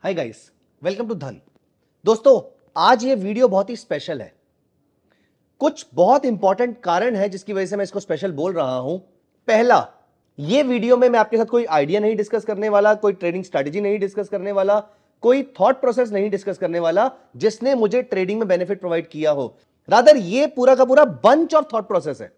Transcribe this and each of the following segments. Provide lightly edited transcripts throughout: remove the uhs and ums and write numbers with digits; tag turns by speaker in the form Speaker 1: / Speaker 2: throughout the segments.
Speaker 1: Hi guys, welcome to धन। दोस्तों, आज ये वीडियो बहुत ही स्पेशल है। कुछ बहुत इंपॉर्टेंट कारण है जिसकी वजह से मैं इसको स्पेशल बोल रहा हूं। पहला, ये वीडियो में मैं आपके साथ कोई आइडिया नहीं डिस्कस करने वाला, कोई ट्रेडिंग स्ट्रैटेजी नहीं डिस्कस करने वाला, कोई थॉट प्रोसेस नहीं डिस्कस करने वाला जिसने मुझे ट्रेडिंग में बेनिफिट प्रोवाइड किया हो। रादर ये पूरा का पूरा बंच ऑफ थॉट प्रोसेस है।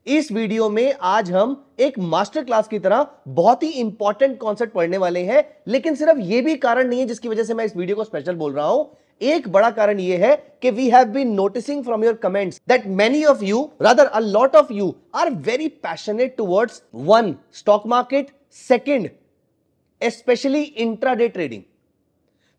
Speaker 1: इस वीडियो में आज हम एक मास्टर क्लास की तरह बहुत ही इंपॉर्टेंट कॉन्सेप्ट पढ़ने वाले हैं, लेकिन सिर्फ यह भी कारण नहीं है जिसकी वजह से मैं इस वीडियो को स्पेशल बोल रहा हूं। एक बड़ा कारण यह है कि we have been noticing from your comments that many of you, rather a lot of you, are very passionate towards one, stock market, second specially intraday trading.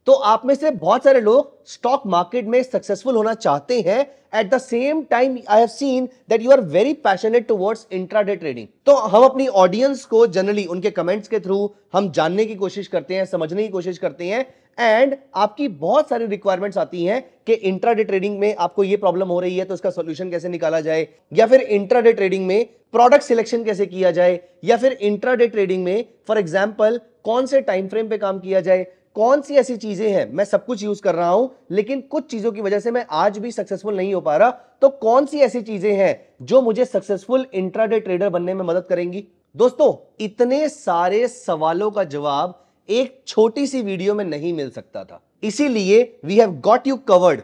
Speaker 1: तो आप में से बहुत सारे लोग स्टॉक मार्केट में सक्सेसफुल होना चाहते हैं। At the same time I have seen that you are very passionate towards intraday trading. तो हम अपनी ऑडियंस को जनरली उनके कमेंट्स के थ्रू हम जानने की कोशिश करते हैं, समझने की कोशिश करते हैं, एंड आपकी बहुत सारी रिक्वायरमेंट्स आती हैं कि इंट्राडे ट्रेडिंग में आपको ये प्रॉब्लम हो रही है तो इसका सॉल्यूशन कैसे निकाला जाए, या फिर इंट्राडे ट्रेडिंग में प्रोडक्ट सिलेक्शन कैसे किया जाए, या फिर इंट्राडे ट्रेडिंग में फॉर एग्जांपल कौन से टाइम फ्रेम पे काम किया जाए, कौन सी ऐसी चीजें हैं। मैं सब कुछ यूज कर रहा हूं लेकिन कुछ चीजों की वजह से मैं आज भी सक्सेसफुल नहीं हो पा रहा, तो कौन सी ऐसी चीजें हैं जो मुझे सक्सेसफुल इंट्राडे ट्रेडर बनने में मदद करेंगी। दोस्तों, इतने सारे सवालों का जवाब एक छोटी सी वीडियो में नहीं मिल सकता था, इसीलिए we have got you covered.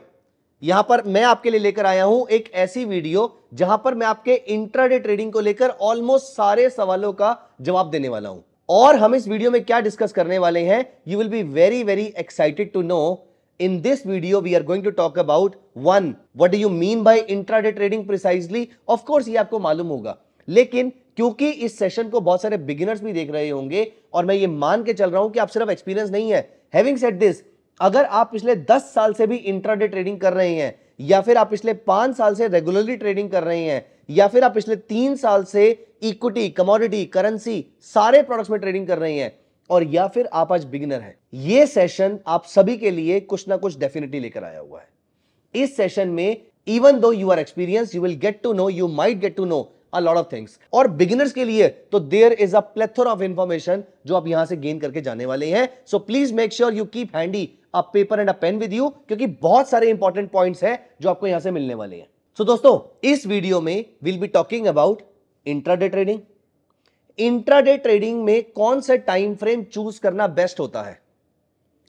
Speaker 1: यहां पर मैं आपके लिए लेकर आया हूं एक ऐसी वीडियो जहां पर मैं आपके इंट्राडे ट्रेडिंग को लेकर ऑलमोस्ट सारे सवालों का जवाब देने वाला हूं। और हम इस वीडियो में क्या डिस्कस करने वाले हैं, you will be very very excited to know. In this video we are going to talk about one, what do you mean by intraday trading precisely. Of course ये आपको मालूम होगा, लेकिन क्योंकि इस सेशन को बहुत सारे बिगिनर्स भी देख रहे होंगे और मैं ये मान के चल रहा हूं कि आप सिर्फ एक्सपीरियंस नहीं है। हैविंग सेड दिस, अगर आप पिछले 10 साल से भी इंट्राडे ट्रेडिंग कर रहे हैं, या फिर आप पिछले 5 साल से रेगुलरली ट्रेडिंग कर रहे हैं, या फिर आप पिछले 3 साल से इक्विटी, कमोडिटी, करेंसी सारे प्रोडक्ट्स में ट्रेडिंग कर रहे हैं, और या फिर आप आज बिगिनर हैं, ये सेशन आप सभी के लिए कुछ ना कुछ डेफिनेटली लेकर आया हुआ है। इस सेशन में even though you are experience, you will get to know, you might get to know a lot of things। और बिगिनर्स के लिए तो there is a plethora of information जो आप यहां से गेन करके जाने वाले हैं। So please make sure you keep handy a paper and a pen with you, क्योंकि बहुत सारे इंपॉर्टेंट पॉइंट्स हैं जो आपको यहां से मिलने वाले हैं। सो दोस्तों, इस वीडियो में will be talking about intraday trading. Intraday trading में कौन सा टाइम फ्रेम चूज करना बेस्ट होता है।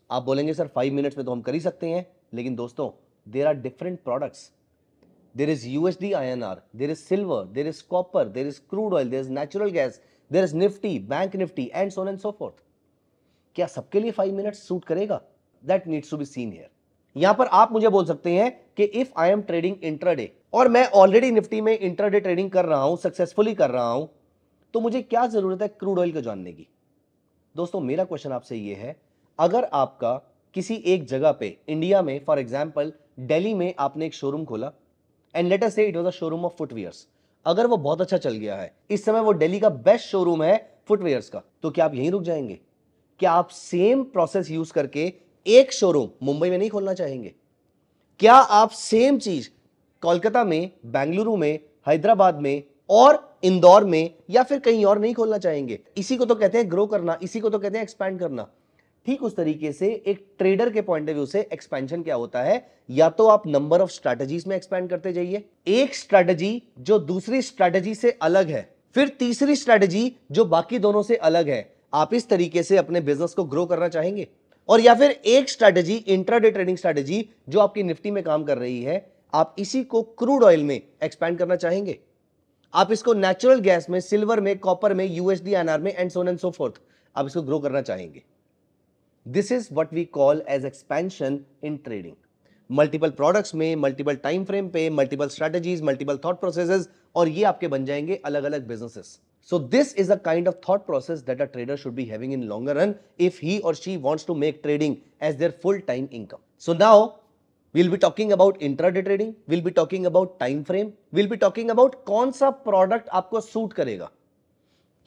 Speaker 1: आप बोलेंगे सर 5 मिनट्स में तो हम कर ही सकते हैं, लेकिन दोस्तों there are different products. There is USD INR, there is silver, there is copper, there is crude oil, there is natural gas, there is Nifty, Bank Nifty and so on and so forth। क्या सबके लिए 5 minutes suit करेगा? That needs to be seen here। यहां पर आप मुझे बोल सकते हैं कि if I am trading intraday और मैं ऑलरेडी निफ्टी में इंट्राडे ट्रेडिंग कर रहा हूं, सक्सेसफुली कर रहा हूं, तो मुझे क्या जरूरत है क्रूड ऑयल को जानने की। दोस्तों, मेरा क्वेश्चन आपसे यह है, अगर आपका किसी एक जगह पे इंडिया में, फॉर एग्जाम्पल दिल्ली में आपने एक शोरूम खोला, एंड लेट अस से it was a showroom of footwears. अगर वो बहुत अच्छा चल गया है, इस समय वो दिल्ली का बेस्ट शोरूम है फुटवियर्स का, तो क्या आप यहीं रुक जाएंगे? क्या आप सेम प्रोसेस यूज करके एक शोरूम मुंबई में नहीं खोलना चाहेंगे? क्या आप सेम चीज कोलकाता में, बेंगलुरु में, हैदराबाद में और इंदौर में या फिर कहीं और नहीं खोलना चाहेंगे? इसी को तो कहते हैं ग्रो करना, इसी को तो कहते हैं एक्सपैंड करना। ठीक उस तरीके से एक ट्रेडर के पॉइंट ऑफ व्यू से एक्सपेंशन क्या होता है, या तो आप नंबर ऑफ स्ट्रैटेजीज में एक्सपैंड करते जाइए, एक स्ट्रैटेजी जो दूसरी स्ट्रैटेजी से अलग है, फिर तीसरी स्ट्रैटेजी जो बाकी दोनों से अलग है। आप इस तरीके से अपने बिजनेस को ग्रो करना चाहेंगे। और या फिर एक स्ट्रैटेजी, इंट्राडे ट्रेडिंग स्ट्रैटेजी जो आपकी निफ्टी में काम कर रही है, आप इसी को क्रूड ऑयल में एक्सपैंड करना चाहेंगे। आप इसको नेचुरल गैस में, सिल्वर में, कॉपर में, यूएसडी INR में and so on and so fourth आप इसको ग्रो करना चाहेंगे। This is what we call as expansion in trading। Multiple products में, मल्टीपल टाइम फ्रेम पे, multiple strategies, multiple thought processes, और ये आपके बन जाएंगे अलग अलग businesses. So this is a kind of thought process that a trader should be having in longer run if he or she wants to make trading as their full time income. So now we'll be talking about intraday trading, we'll be talking about time frame, we'll be talking about कौन सा product आपको suit करेगा,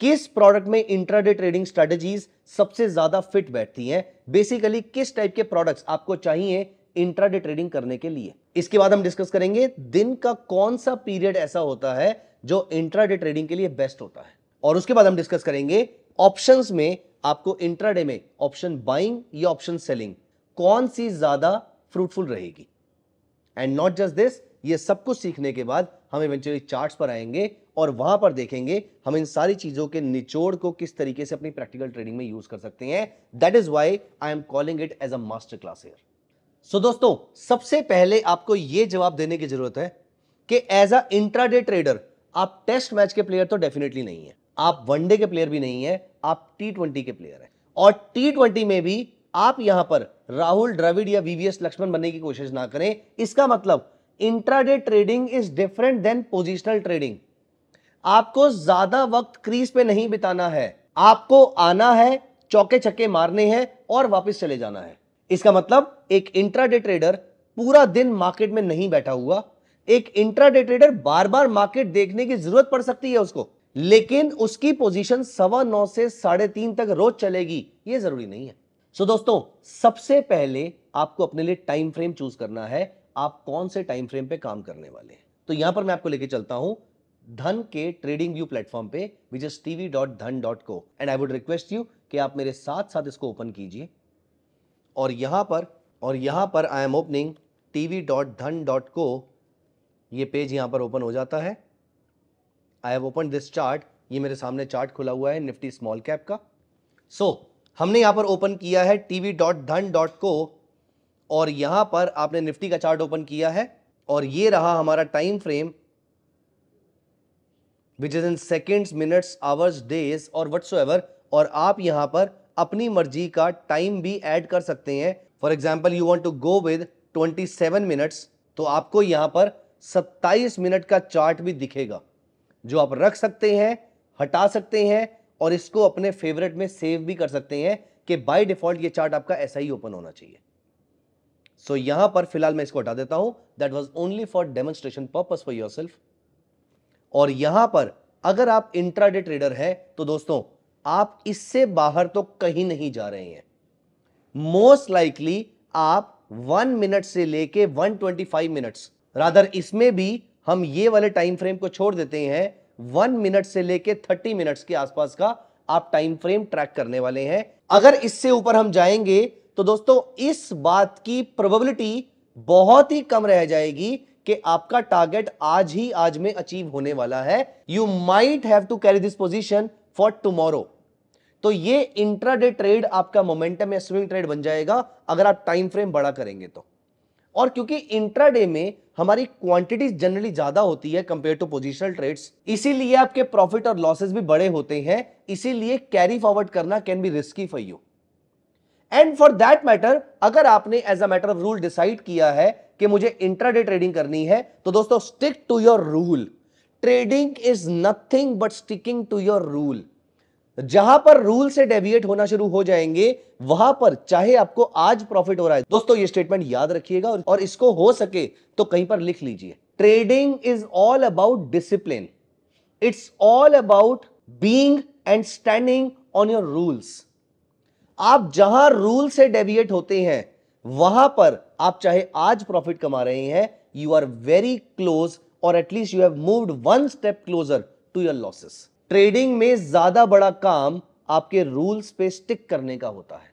Speaker 1: किस product में intraday trading strategies सबसे ज्यादा fit बैठती हैं, बेसिकली किस टाइप के प्रोडक्ट्स आपको चाहिए इंट्राडे ट्रेडिंग करने के लिए। इसके बाद हम डिस्कस करेंगे दिन का कौन सा पीरियड ऐसा होता है जो इंट्राडे ट्रेडिंग के लिए बेस्ट होता है, और उसके बाद हम डिस्कस करेंगे ऑप्शंस में आपको इंट्राडे में ऑप्शन बाइंग या ऑप्शन सेलिंग कौन सी ज्यादा फ्रूटफुल रहेगी। एंड नॉट जस्ट दिस, ये सब कुछ सीखने के बाद हम इवेंचुअली चार्ट्स पर आएंगे और वहां पर देखेंगे हम इन सारी चीजों के निचोड़ को किस तरीके से अपनी प्रैक्टिकल ट्रेडिंग में यूज कर सकते हैं। That is why I am calling it as a master class here. So दोस्तों, सबसे पहले आपको यह जवाब देने की जरूरत है कि एज अ इंट्राडे ट्रेडर आप टेस्ट मैच के प्लेयर तो डेफिनेटली नहीं है, आप वनडे के प्लेयर भी नहीं है, आप T20 के प्लेयर हैं। और T20 में भी आप यहां पर राहुल द्रविड़ या वीवीएस लक्ष्मण बनने की कोशिश ना करें। इसका मतलब intraday trading is different than positional trading. आपको ज्यादा वक्त क्रीज पे नहीं बिताना है, आपको आना है, चौके छक्के मारने हैं और वापस चले जाना है। इसका मतलब एक इंट्राडे ट्रेडर पूरा दिन मार्केट में नहीं बैठा हुआ। एक इंट्राडे ट्रेडर बार बार मार्केट देखने की जरूरत पड़ सकती है उसको, लेकिन उसकी पोजीशन 9:15 से 3:30 तक रोज चलेगी यह जरूरी नहीं है। सो दोस्तों, सबसे पहले आपको अपने लिए टाइम फ्रेम चूज करना है, आप कौन से टाइम फ्रेम पे काम करने वाले हैं। तो यहां पर मैं आपको लेके चलता हूं धन के ट्रेडिंग व्यू प्लेटफॉर्म पे, which is tv.dhan.co, and I would request you कि आप मेरे साथ साथ इसको ओपन कीजिए। और यहां पर आई एम ओपनिंग tv.dhan.co। ये पेज यहां पर ओपन हो जाता है। I have open this chart, ये मेरे सामने चार्ट खुला हुआ है निफ्टी स्मॉल कैप का। हमने यहां पर ओपन किया है tv.dhan.co और यहां पर आपने निफ्टी का चार्ट ओपन किया है और ये रहा हमारा time frame, which is in seconds, minutes, hours, days और व्हाटसोएवर। और आप यहां पर अपनी मर्जी का टाइम भी ऐड कर सकते हैं। For example, you want to go with 27 minutes, तो आपको यहां पर 27 मिनट का चार्ट भी दिखेगा जो आप रख सकते हैं, हटा सकते हैं और इसको अपने फेवरेट में सेव भी कर सकते हैं कि बाय डिफॉल्ट ये चार्ट आपका ऐसा ही ओपन होना चाहिए। सो यहां पर फिलहाल मैं इसको हटा देता हूं, that was only for demonstration purpose for yourself. और यहां पर अगर आप इंट्राडे ट्रेडर हैं तो दोस्तों, आप इससे बाहर तो कहीं नहीं जा रहे हैं। मोस्ट लाइकली आप 1 मिनट से लेके 125 मिनट्स, रादर इसमें भी हम ये वाले टाइम फ्रेम को छोड़ देते हैं, 1 मिनट से लेके 30 मिनट्स के आसपास का आप टाइम फ्रेम ट्रैक करने वाले हैं। अगर इससे ऊपर हम जाएंगे तो दोस्तों, इस बात की प्रोबेबिलिटी बहुत ही कम रह जाएगी कि आपका टारगेट आज में अचीव होने वाला है। You might have to carry this position for tomorrow. तो ये इंट्राडे ट्रेड आपका मोमेंटम या स्विंग ट्रेड बन जाएगा अगर आप टाइम फ्रेम बड़ा करेंगे तो। और क्योंकि इंट्राडे में हमारी क्वांटिटी जनरली ज्यादा होती है कंपेयर टू पोजिशनल ट्रेड्स, इसीलिए आपके प्रॉफिट और लॉसेस भी बड़े होते हैं। इसीलिए कैरी फॉरवर्ड करना can be risky for you. And for that matter, अगर आपने as a matter of rule decide किया है कि मुझे इंट्राडे ट्रेडिंग करनी है, तो दोस्तों stick to your rule. Trading is nothing but sticking to your rule. जहां पर रूल से डेविएट होना शुरू हो जाएंगे, वहां पर चाहे आपको आज प्रॉफिट हो रहा है, दोस्तों ये स्टेटमेंट याद रखिएगा और इसको हो सके तो कहीं पर लिख लीजिए। Trading is all about discipline, it's all about being and standing on your rules. आप जहां रूल से डेविएट होते हैं, वहां पर आप चाहे आज प्रॉफिट कमा रहे हैं, यू आर वेरी क्लोज और at least you have moved 1 step closer to your losses. Trading में ज्यादा बड़ा काम आपके रूल्स पे स्टिक करने का होता है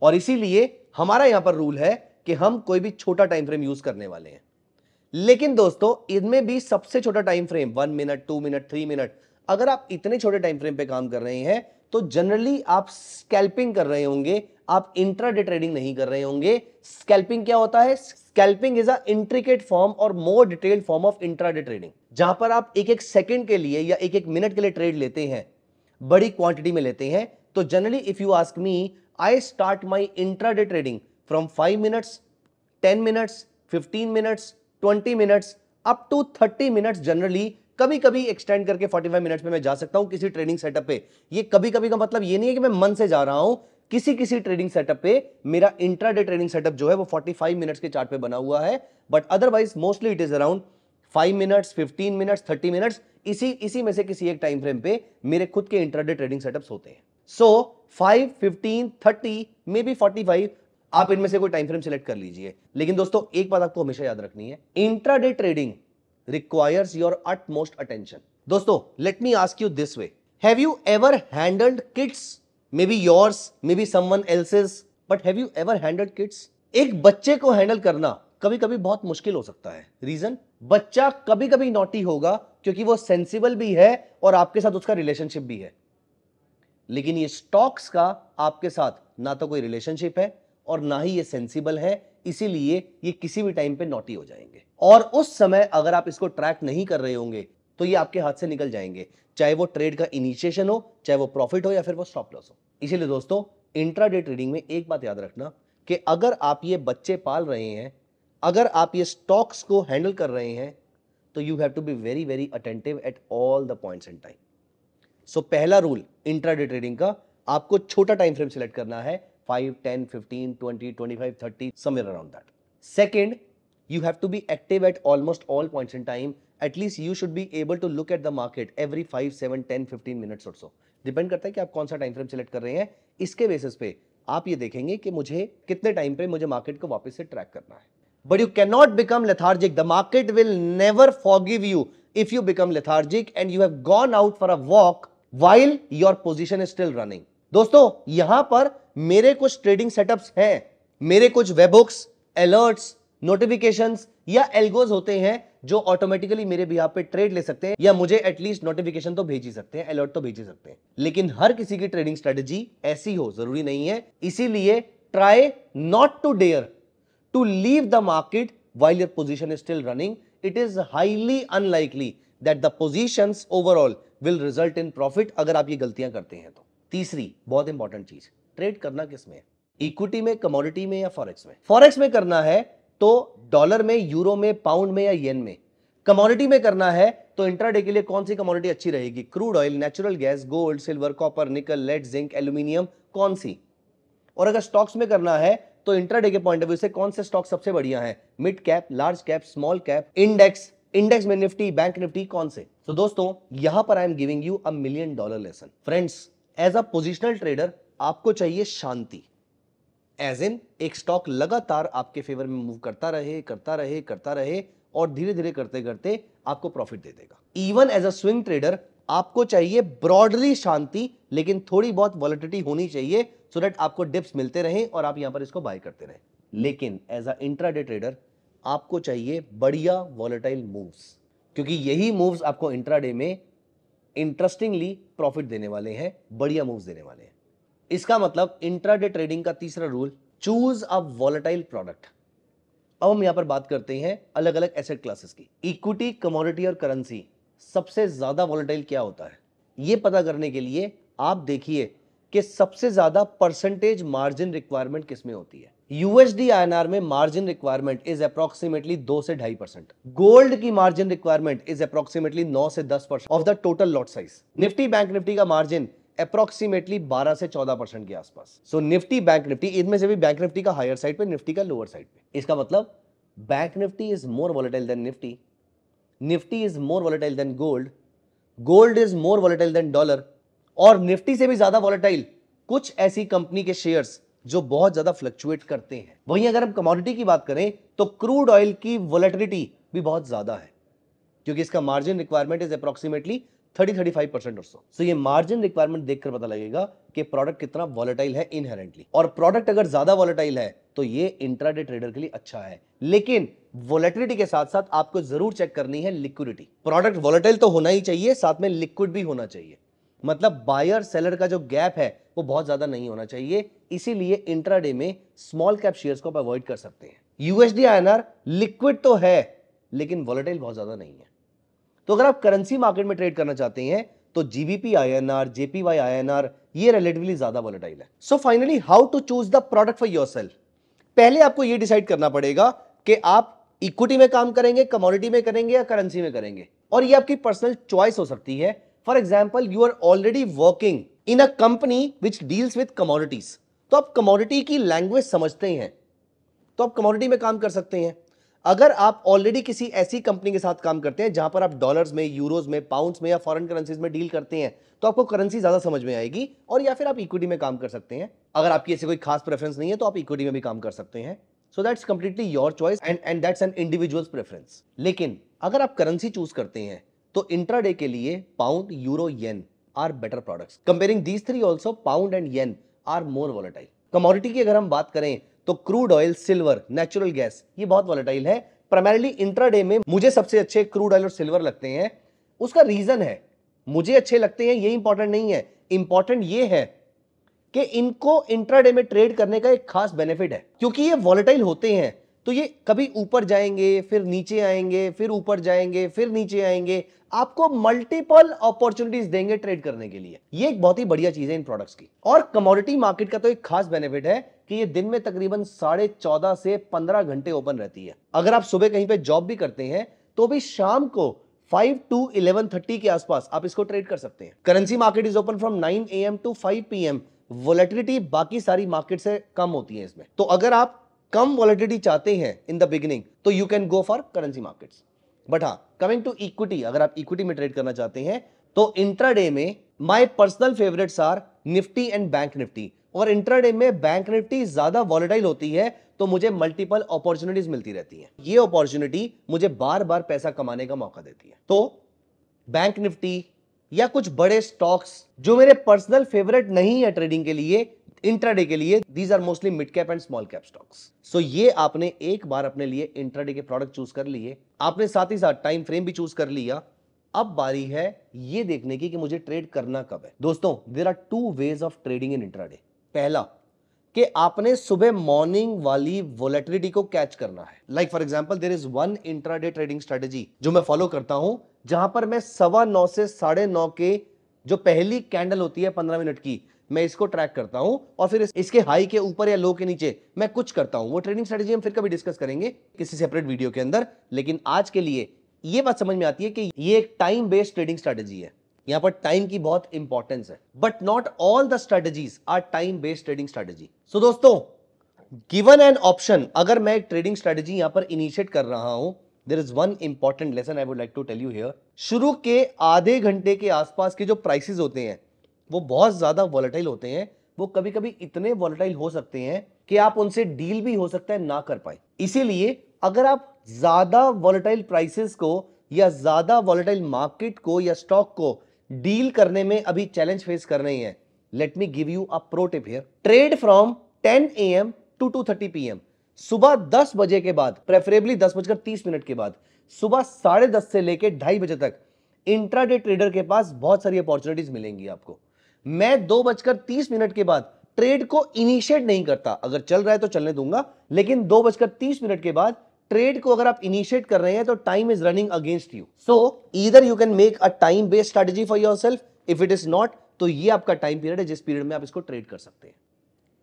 Speaker 1: और इसीलिए हमारा यहां पर रूल है कि हम कोई भी छोटा टाइम फ्रेम यूज करने वाले हैं। लेकिन दोस्तों, इनमें भी सबसे छोटा time frame 1 minute, 2 minute, 3 minute, अगर आप इतने छोटे टाइम फ्रेम पे काम कर रहे हैं तो जनरली आप स्कैल्पिंग कर रहे होंगे, आप इंट्राडे ट्रेडिंग नहीं कर रहे होंगे। स्कैल्पिंग क्या होता है? Scalping is a intricate form or more detailed form of intraday trading, जहां पर आप एक एक सेकंड के लिए या एक एक मिनट के लिए ट्रेड लेते हैं, बड़ी क्वांटिटी में लेते हैं। तो generally if you ask me, I start my intraday trading from 5 minutes, 10 minutes, 15 minutes, 20 minutes up to 30 minutes. Generally कभी कभी एक्सटेंड करके 45 मिनट्स में मैं जा सकता हूं किसी ट्रेडिंग सेटअप पे। ये कभी कभी का मतलब ये नहीं है कि मैं मन से जा रहा हूं। किसी ट्रेडिंग सेटअप पे मेरा इंट्राडे ट्रेडिंग सेटअप जो है वो 45 मिनट्स के चार्ट पे बना हुआ है, but otherwise mostly it is around 5 minutes, 15 minutes, 30 minutes. इसी में से किसी एक टाइम फ्रेम पे मेरे खुद के इंट्राडे ट्रेडिंग सेटअप्स होते हैं। सो 5, 15, 30, मे बी 45, आप इनमें से कोई टाइम फ्रेम सिलेक्ट कर लीजिए। लेकिन दोस्तों, एक बात आपको हमेशा याद रखनी है, intraday trading requires your utmost attention. दोस्तों, let me ask you this way. Have you ever handled kids may be yours, may be someone else's, but have you ever handled kids? एक बच्चे को हैंडल करना कभी कभी बहुत मुश्किल हो सकता है। रीजन, बच्चा कभी कभी नॉटी होगा क्योंकि वो सेंसिबल भी है और आपके साथ उसका रिलेशनशिप भी है। लेकिन ये स्टॉक्स का आपके साथ ना तो कोई रिलेशनशिप है और ना ही ये सेंसिबल है, इसीलिए ये किसी भी टाइम पे नॉटी हो जाएंगे। और उस समय अगर आप इसको ट्रैक नहीं कर रहे होंगे तो ये आपके हाथ से निकल जाएंगे, चाहे वो ट्रेड का इनिशिएशन हो, चाहे वो प्रॉफिट हो या फिर वो स्टॉप लॉस हो। इसीलिए दोस्तों, इंट्राडे ट्रेडिंग में एक बात याद रखना कि अगर आप ये बच्चे पाल रहे हैं, अगर आप ये स्टॉक्स को हैंडल कर रहे हैं, तो you have to be very very attentive at all the points in time. So पहला रूल इंट्राडे ट्रेडिंग का, आपको छोटा टाइम फ्रेम सिलेक्ट करना है, 5, 10, 15, 20, 25, 30, somewhere around that. Second, you have to be active at almost all points in time. At least you should be able to look at the market every 5, 7, 10, 15 minutes or so. Depend करता है कि आप कौन सा time frame select कर रहे हैं। इसके बेसिस पे आप ये देखेंगे कि मुझे कितने टाइम पे मुझे मार्केट को वापस से ट्रैक करना है। But you can not become lethargic. The market will never forgive you if you become lethargic and you have gone out for a walk while your position is still running. दोस्तों, यहां पर मेरे कुछ trading setups हैं, मेरे कुछ वेबबुक्स, alerts, notifications या algos होते हैं जो ऑटोमेटिकली मेरे बिहाफ पे ट्रेड ले सकते हैं या मुझे एटलीस्ट नोटिफिकेशन तो भेज ही सकते हैं, अलर्ट तो भेज ही सकते हैं। लेकिन हर किसी की ट्रेडिंग स्ट्रेटजी ऐसी हो जरूरी नहीं है। इसीलिए try not to dare to leave the market while your position is still running. It is highly unlikely that the positions overall will result in profit अगर आप ये गलतियां करते हैं तो। तीसरी बहुत इंपॉर्टेंट चीज, ट्रेड करना किसमें है? इक्विटी में, कमोडिटी में या फॉरेक्स में? फॉरेक्स में करना है तो डॉलर में, यूरो में, पाउंड में या येन में। कमोडिटी में करना है तो इंट्राडे के लिए कौन सी कमोडिटी अच्छी रहेगी? Crude oil, natural gas, gold, silver, copper, निकल, लेड, जिंक, एल्यूमिनियम, कौन सी? और अगर स्टॉक्स में करना है तो इंट्राडे के पॉइंट ऑफ व्यू से कौन से स्टॉक सबसे बढ़िया है? Mid cap, large cap, small cap, index में निफ्टी, बैंक निफ्टी, कौन से? तो दोस्तों, यहां पर I am giving you $1 million lesson. Friends, as a positional trader आपको चाहिए शांति। एज इन एक स्टॉक लगातार आपके फेवर में मूव करता रहे और धीरे धीरे करते करते आपको प्रॉफिट दे देगा। Even as a swing trader आपको चाहिए ब्रॉडली शांति, लेकिन थोड़ी बहुत वॉलेटिलिटी होनी चाहिए सो दैट आपको डिप्स मिलते रहें और आप यहां पर इसको बाय करते रहें। लेकिन एज अ इंट्राडे ट्रेडर आपको चाहिए बढ़िया वॉलेटाइल मूव्स, क्योंकि यही मूव्स आपको इंट्राडे में इंटरेस्टिंगली प्रॉफिट देने वाले हैं, बढ़िया मूव्स देने वाले हैं। इसका मतलब इंट्राडे ट्रेडिंग का तीसरा rule, choose a volatile product. अब हम यहां पर बात करते हैं अलग अलग एसेट क्लासेस की। इक्विटी, कमोडिटी और करेंसी, सबसे ज्यादा वॉलेटाइल क्या होता है? यह पता करने के लिए आप देखिए कि सबसे ज्यादा परसेंटेज मार्जिन रिक्वायरमेंट किसमें होती है। यूएसडी आईएनआर में मार्जिन रिक्वायरमेंट इज अप्रोक्सीमेटली 2 से 2.5%। गोल्ड की मार्जिन रिक्वायरमेंट इज अप्रोक्सीमेटली 9 से 10% of the total lot size. Nifty, bank Nifty का मार्जिन अप्रोक्सीमेटली 12 से 14% के आसपास। सो निफ्टी, बैंक निफ्टी, इनमें से भी बैंक निफ्टी का हायर साइड पे, निफ्टी का लोअर साइड पे। इसका मतलब bank Nifty is more volatile than Nifty, Nifty is more volatile than gold, gold is more volatile than dollar, और निफ्टी से भी ज्यादा वॉलेटाइल कुछ ऐसी कंपनी के शेयर्स जो बहुत ज्यादा फ्लक्चुएट करते हैं। वहीं अगर हम कमोडिटी की बात करें तो क्रूड ऑयल की वॉलेटिलिटी भी बहुत ज्यादा है, क्योंकि इसका मार्जिन रिक्वायरमेंट इज अप्रोक्सीमेटली 30-35% और सो ये मार्जिन रिक्वायरमेंट देखकर पता लगेगा कि प्रोडक्ट कितना वॉलेटाइल है इनहेरेंटली। और प्रोडक्ट अगर ज्यादा वॉलेटाइल है तो ये इंट्राडे ट्रेडर के लिए अच्छा है। लेकिन वॉलेटिलिटी के साथ साथ आपको जरूर चेक करनी है लिक्विडिटी। प्रोडक्ट वॉलेटाइल तो होना ही चाहिए, साथ में लिक्विड भी होना चाहिए। मतलब बायर सेलर का जो गैप है वो बहुत ज्यादा नहीं होना चाहिए। इसीलिए इंट्राडे में स्मॉल कैप शेयर्स को आप अवॉइड कर सकते हैं। यूएसडी आईएनआर लिक्विड तो है लेकिन वॉलेटाइल बहुत ज्यादा नहीं है। तो अगर आप करेंसी मार्केट में ट्रेड करना चाहते हैं तो जीबीपी आईएनआर, जेपीवाई आईएनआर ये रिलेटिवली ज्यादा वॉलेटाइल है। So finally, how to choose the product for yourself? पहले आपको यह डिसाइड करना पड़ेगा कि आप इक्विटी में काम करेंगे, कमोडिटी में करेंगे या करेंसी में करेंगे, और ये आपकी पर्सनल चॉइस हो सकती है। For example, you are already working in a company which deals with commodities, तो आप कमोडिटी की लैंग्वेज समझते हैं तो आप कमोडिटी में काम कर सकते हैं। अगर आप ऑलरेडी किसी ऐसी कंपनी के साथ काम करते हैं जहां पर आप डॉलर्स में, यूरोज में, पाउंड्स में या फॉरेन करेंसीज में डील करते हैं तो आपको करेंसी ज्यादा समझ में आएगी, और या फिर आप इक्विटी में काम कर सकते हैं। अगर आपकी ऐसी कोई खास प्रेफरेंस नहीं है तो आप इक्विटी में भी काम कर सकते हैं। So that's completely your choice and that's an individuals preference. लेकिन अगर आप करेंसी चूज करते हैं तो इंट्राडे के लिए pound, euro, yen are better products. Comparing these three also, pound and yen are more volatile. Commodity की अगर हम बात करें तो crude oil, silver, natural gas, ये बहुत वॉलेटाइल है। प्राइमरली इंट्राडे में मुझे सबसे अच्छे क्रूड ऑयल और सिल्वर लगते हैं। उसका रीजन है, मुझे अच्छे लगते हैं ये इंपॉर्टेंट नहीं है, इंपॉर्टेंट ये है कि इनको इंट्राडे में ट्रेड करने का एक खास बेनिफिट है, क्योंकि ये वॉलेटाइल होते हैं तो ये कभी ऊपर जाएंगे, फिर नीचे आएंगे, फिर ऊपर जाएंगे, फिर नीचे आएंगे, आपको मल्टीपल अपॉर्चुनिटीज देंगे ट्रेड करने के लिए। ये एक बहुत ही बढ़िया चीज है इन प्रोडक्ट्स की। और कमोडिटी मार्केट का तो एक खास बेनिफिट है कि ये दिन में तकरीबन 14.5 से 15 घंटे ओपन रहती है। अगर आप सुबह कहीं पे जॉब भी करते हैं तो भी शाम को 5 to 11:30 के आसपास आप इसको ट्रेड कर सकते हैं। Currency market is open from 9 AM to 5 PM। Volatility बाकी सारी मार्केट से कम होती है इसमें, तो अगर आप कम वॉलेटिलिटी चाहते हैं इन द बिगिनिंग तो you can go for currency markets. But हाँ, कमिंग टू इक्विटी, अगर आप इक्विटी में ट्रेड करना चाहते हैं तो इंट्राडे में my personal favourites are Nifty and bank Nifty. और इंट्राडे में बैंक निफ्टी ज्यादा वॉलेटाइल होती है तो मुझे मल्टीपल अपॉर्चुनिटीज मिलती रहती है। ये अपॉर्चुनिटी मुझे बार बार पैसा कमाने का मौका देती है। तो बैंक निफ्टी या कुछ बड़े स्टॉक्स जो मेरे पर्सनल फेवरेट नहीं है ट्रेडिंग के लिए, इंट्राडे के लिए, these are mostly mid cap and small cap stocks. So ये आपने एक बार अपने लिए इंट्राडे के प्रोडक्ट चूज कर लिए, आपने साथ ही साथ टाइम फ्रेम भी चूज कर लिया। अब बारी है ये देखने की कि मुझे ट्रेड करना कब है। दोस्तों, there are 2 ways of trading in intraday. पहला कि आपने सुबह मॉर्निंग वाली वोलेटिलिटी को कैच करना है। Like for example, there is one intraday trading strategy जो मैं फॉलो करता हूं, जहां पर मैं 9:15 से 9:30 के जो पहली कैंडल होती है 15 मिनट की, मैं इसको ट्रैक करता हूं और फिर इसके हाई के ऊपर या लो के नीचे मैं कुछ करता हूं। वो ट्रेडिंग स्ट्रेटजी हम फिर कभी डिस्कस करेंगे किसी सेपरेट वीडियो के अंदर, लेकिन आज के लिए ये बात समझ में आती है कि ये एक टाइम बेस्ड ट्रेडिंग स्ट्रेटजी है। यहां पर टाइम की बहुत इंपॉर्टेंस है, but not all the strategies are time based trading strategy. So दोस्तों, गिवन एन ऑप्शन, अगर मैं एक ट्रेडिंग स्ट्रेटजी यहां पर इनिशिएट कर रहा हूं, there is one important lesson I would like to tell you here. शुरू के आधे घंटे के आसपास के जो प्राइसेस होते हैं वो बहुत ज्यादा वॉलेटाइल होते हैं। वो कभी कभी इतने वॉलेटाइल हो सकते हैं कि आप उनसे डील भी हो सकता है ना कर पाए। इसीलिए अगर आप ज्यादा वॉलेटाइल प्राइसेस को या ज्यादा वॉलेटाइल मार्केट को या स्टॉक को डील करने में अभी चैलेंज फेस कर रहे हैं, let me give you a pro tip here. Trade from 10 AM to 2:30 PM। सुबह 10 बजे के बाद, प्रेफरेबली 10:30 के बाद, सुबह 10:30 से लेकर 2:30 बजे तक इंट्राडे ट्रेडर के पास बहुत सारी अपॉर्चुनिटीज मिलेंगी आपको। मैं 2:30 के बाद ट्रेड को इनिशिएट नहीं करता, अगर चल रहा है तो चलने दूंगा, लेकिन 2:30 के बाद ट्रेड को अगर आप इनिशिएट कर रहे हैं तो time is running against you. So either you can make a time based strategy for yourself, if it is not तो ये आपका टाइम पीरियड है जिस पीरियड में आप इसको ट्रेड कर सकते हैं।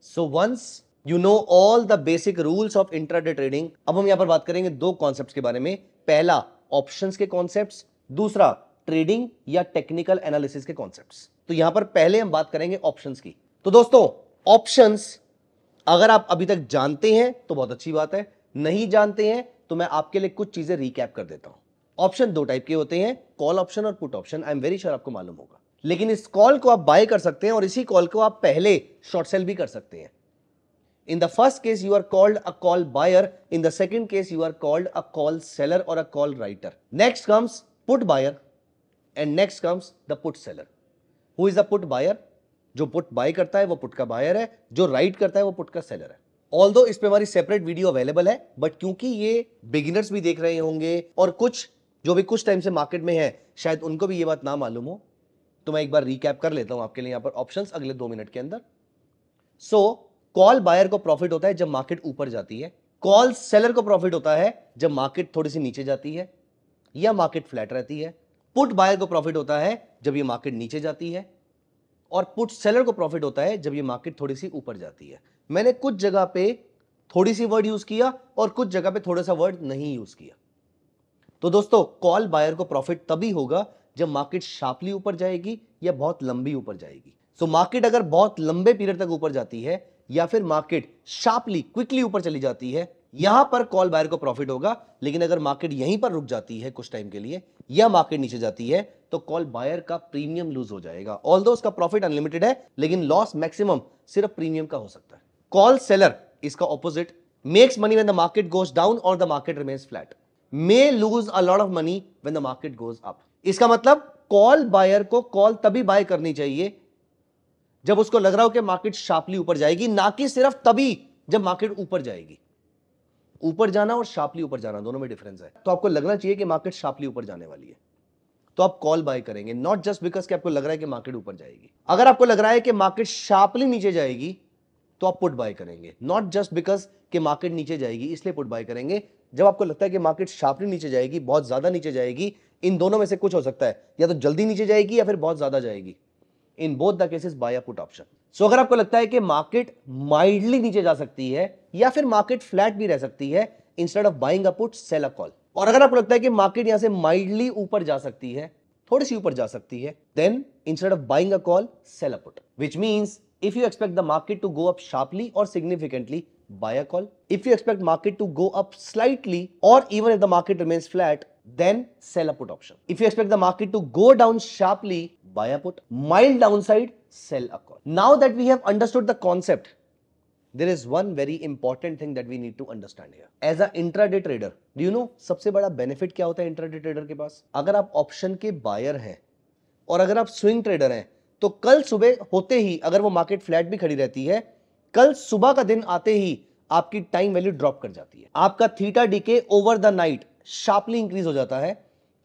Speaker 1: So once you know all the basic rules of intraday trading, अब हम यहां पर बात करेंगे 2 कॉन्सेप्ट्स के बारे में। पहला, ऑप्शंस के कॉन्सेप्ट्स, दूसरा ट्रेडिंग या टेक्निकल एनालिसिस के कॉन्सेप्ट्स। तो यहां पर पहले हम बात करेंगे ऑप्शंस की। तो दोस्तों, ऑप्शंस अगर आप अभी तक जानते हैं तो बहुत अच्छी बात है, नहीं जानते हैं तो मैं आपके लिए कुछ चीजें रिकैप कर देता हूं। ऑप्शन 2 टाइप के होते हैं, कॉल ऑप्शन और put option. I am very sure आपको मालूम होगा, लेकिन इस कॉल को आप बाय कर सकते हैं और इसी कॉल को आप पहले शॉर्ट सेल भी कर सकते हैं। In the first case, you are called a call buyer. In the second case, you are called a call seller or a call writer. Next comes put buyer and next comes the put seller. Who is the put buyer? जो put buy करता है वो put का buyer है, जो right करता है वो पुट का सेलर है। ऑल्दो इस पे हमारी सेपरेट वीडियो अवेलेबल है, बट क्योंकि ये बिगिनर्स भी देख रहे होंगे और कुछ जो भी कुछ टाइम से मार्केट में है शायद उनको भी ये बात ना मालूम हो, तो मैं एक बार रिकैप कर लेता हूं आपके लिए यहां पर ऑप्शंस अगले 2 मिनट के अंदर। कॉल बायर को प्रॉफिट होता है जब मार्केट ऊपर जाती है, कॉल सेलर को प्रॉफिट होता है जब मार्केट थोड़ी सी नीचे जाती है या मार्केट फ्लैट रहती है, पुट बायर को प्रॉफिट होता है जब ये मार्केट नीचे जाती है, और पुट सेलर को प्रॉफिट होता है जब ये मार्केट थोड़ी सी ऊपर जाती है। मैंने कुछ जगह पे थोड़ी सी वर्ड यूज किया और कुछ जगह पे थोड़ा सा वर्ड नहीं यूज किया। तो दोस्तों, कॉल बायर को प्रॉफिट तभी होगा जब मार्केट शार्पली ऊपर जाएगी या बहुत लंबी ऊपर जाएगी। सो मार्केट अगर बहुत लंबे पीरियड तक ऊपर जाती है या फिर मार्केट शार्पली क्विकली ऊपर चली जाती है, यहां पर कॉल बायर को प्रॉफिट होगा। लेकिन अगर मार्केट यहीं पर रुक जाती है कुछ टाइम के लिए या मार्केट नीचे जाती है तो कॉल बायर का प्रीमियम लूज हो जाएगा। ऑल्दो उसका प्रॉफिट अनलिमिटेड है, लेकिन लॉस मैक्सिमम सिर्फ प्रीमियम का हो सकता है। कॉल सेलर इसका opposite, makes money when the market goes down or the market remains flat, may lose a lot of money when the market goes up। इसका मतलब कॉल बायर को call तभी बाय करनी चाहिए जब उसको लग रहा हो कि मार्केट शार्पली ऊपर जाएगी, ना कि सिर्फ तभी जब मार्केट ऊपर जाएगी। ऊपर जाना और शार्पली ऊपर जाना दोनों में डिफरेंस है। तो आपको लगना चाहिए कि मार्केट शार्पली ऊपर जाने वाली है, तो आप कॉल बाय करेंगे, नॉट जस्ट बिकॉज कि आपको लग रहा है कि मार्केट ऊपर जाएगी। अगर आपको लग रहा है कि मार्केट शार्पली नीचे जाएगी तो आप पुट बाय करेंगे, नॉट जस्ट बिकॉज कि मार्केट नीचे जाएगी इसलिए पुट बाय करेंगे। जब आपको लगता है कि मार्केट शार्पली नीचे जाएगी, बहुत ज्यादा नीचे जाएगी, इन दोनों में से कुछ हो सकता है, या तो जल्दी नीचे जाएगी या फिर बहुत ज्यादा जाएगी, in both the cases buy a put option. So अगर आपको लगता है कि मार्केट माइल्डली नीचे जा सकती है या फिर मार्केट फ्लैट भी रह सकती है, instead of buying a put sell a call. और अगर आपको लगता है कि मार्केट यहां से माइल्डली ऊपर जा सकती है, थोड़ी सी ऊपर जा सकती है, then instead of buying a call sell a put, which means if you expect the market to go up sharply or significantly, buy a call. If you expect market to go up slightly or even if the market remains flat, then sell a put option. If you expect the market to go down sharply, buy a put. Mild downside, sell a call. Now that we have understood the concept, there is one very important thing that we need to understand here. As a intraday trader, do you know सबसे बड़ा benefit क्या होता है intraday trader के पास? अगर आप option के buyer हैं और अगर आप swing trader हैं, तो कल सुबह होते ही अगर वो मार्केट फ्लैट भी खड़ी रहती है, कल सुबह का दिन आते ही आपकी टाइम वैल्यू ड्रॉप कर जाती है, आपका theta DK over the night sharply increase हो जाता है।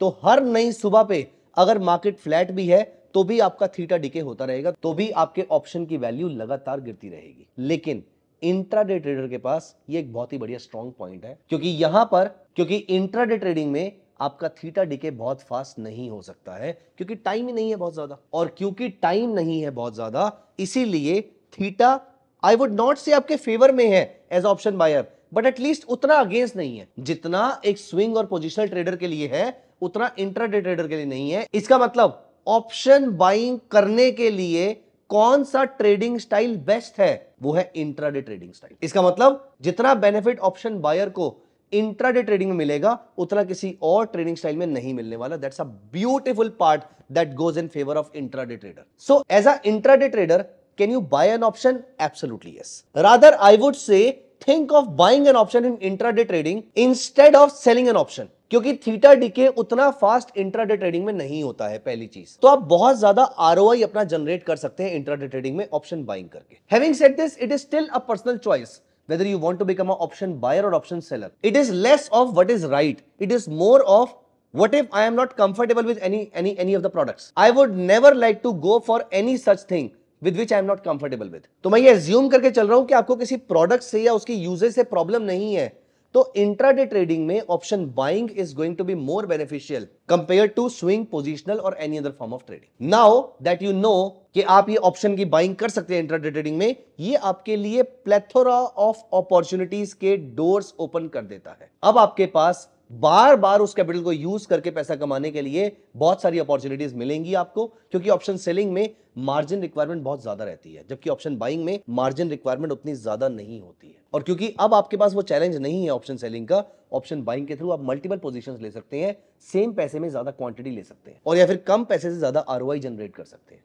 Speaker 1: तो हर नई सुबह पे अगर मार्केट फ्लैट भी है तो भी आपका थीटा डीके होता रहेगा, तो भी आपके ऑप्शन की वैल्यू लगातार गिरती रहेगी। लेकिन इंट्राडे ट्रेडर के पास ये एक बहुत ही बढ़िया स्ट्रॉन्ग पॉइंट है, क्योंकि इंट्राडे ट्रेडिंग में आपका थीटा डीके बहुत फास्ट नहीं हो सकता है, क्योंकि टाइम ही नहीं है बहुत ज्यादा। और क्योंकि टाइम नहीं है बहुत ज्यादा, इसीलिए थीटा आई वुड नॉट से आपके फेवर में है as option buyer, but at least उतना अगेंस्ट नहीं है जितना एक स्विंग और पोजिशनल ट्रेडर के लिए है, उतना इंट्राडे ट्रेडर के लिए नहीं है। इसका मतलब ऑप्शन बाइंग करने के लिए कौन सा ट्रेडिंग स्टाइल बेस्ट है, वो है इंट्राडे ट्रेडिंग स्टाइल। इसका मतलब जितना बेनिफिट ऑप्शन बायर को इंट्राडे ट्रेडिंग में मिलेगा, उतना किसी और ट्रेडिंग स्टाइल में नहीं मिलने वाला। That's a beautiful part that goes in favour of intraday trader. So as a intraday trader, can you buy an option? Absolutely yes. Rather I would say think of buying an option in intraday trading instead of selling an option, क्योंकि theta decay उतना fast intraday trading में नहीं होता है, पहली चीज। तो आप बहुत ज्यादा आरओआई अपना जनरेट कर सकते हैं इंट्राडे ट्रेडिंग में ऑप्शन बाइंग करके। Having said this, it is still a personal choice whether you want to become an option buyer or option seller. It is less of what is right. It is more of what if I am not comfortable with any of the products. I would never like to go for any such thing with which I am not comfortable with. तो मैं ये assume करके चल रहा हूं कि आपको किसी प्रोडक्ट से या उसकी यूजेज से प्रॉब्लम नहीं है, तो इंट्राडे ट्रेडिंग में option buying is going to be more beneficial compare to swing positional or any other form of trading. Now that you know कि आप ये ऑप्शन की बाइंग कर सकते हैं इंट्राडे ट्रेडिंग में, ये आपके लिए प्लेथोरा ऑफ अपॉर्चुनिटीज के डोर्स ओपन कर देता है। अब आपके पास बार बार उस कैपिटल को यूज करके पैसा कमाने के लिए बहुत सारी अपॉर्चुनिटीज मिलेंगी आपको, क्योंकि ऑप्शन सेलिंग में मार्जिन रिक्वायरमेंट बहुत ज्यादा रहती है, जबकि ऑप्शन बाइंग में मार्जिन रिक्वायरमेंट उतनी ज्यादा नहीं होती है। और क्योंकि अब आपके पास वो चैलेंज नहीं है ऑप्शन सेलिंग का, ऑप्शन बाइंग के थ्रू आप मल्टीपल पोजीशंस ले सकते हैं, सेम पैसे में ज्यादा क्वांटिटी ले सकते हैं, और या फिर कम पैसे से ज्यादा आरओआई जनरेट कर सकते हैं।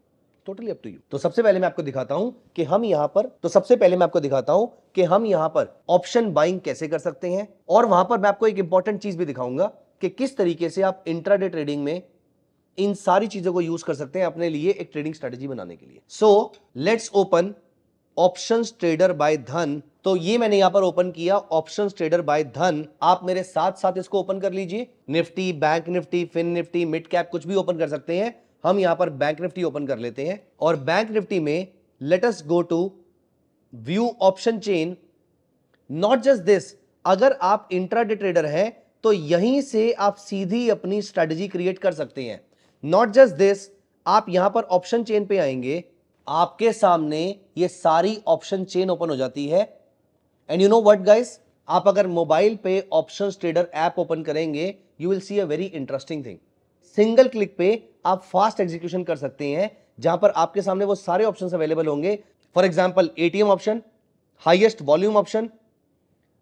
Speaker 1: Totally up to you. तो सबसे पहले मैं आपको दिखाता हूं कि हम यहां पर ऑप्शन बाइंग कैसे कर सकते हैं, और वहां पर मैं आपको एक इंपॉर्टेंट चीज भी दिखाऊंगा कि किस तरीके से आप इंट्राडे ट्रेडिंग में इन सारी चीजों को यूज कर सकते हैं अपने लिए एक ट्रेडिंग स्ट्रेटेजी बनाने के लिए। So let's open options trader by Dhan. तो ये मैंने यहां पर ओपन किया ऑप्शंस ट्रेडर बाय धन। आप मेरे साथ साथ इसको ओपन कर लीजिए। Nifty, bank Nifty, fin Nifty, mid cap कुछ भी ओपन कर सकते हैं। हम यहां पर बैंक निफ्टी ओपन कर लेते हैं, और बैंक निफ्टी में let us go to view option chain. Not just this, अगर आप इंट्राडे ट्रेडर हैं तो यहीं से आप सीधी अपनी स्ट्रेटजी क्रिएट कर सकते हैं। नॉट जस्ट दिस, आप यहां पर ऑप्शन चेन पे आएंगे, आपके सामने ये सारी ऑप्शन चेन ओपन हो जाती है। And you know what guys, आप अगर मोबाइल पे ऑप्शंस ट्रेडर ऐप ओपन करेंगे, you will see a very interesting thing. Single click पे आप फास्ट एग्जीक्यूशन कर सकते हैं, जहां पर आपके सामने वो सारे ऑप्शंस अवेलेबल होंगे। For example ATM option, highest volume option.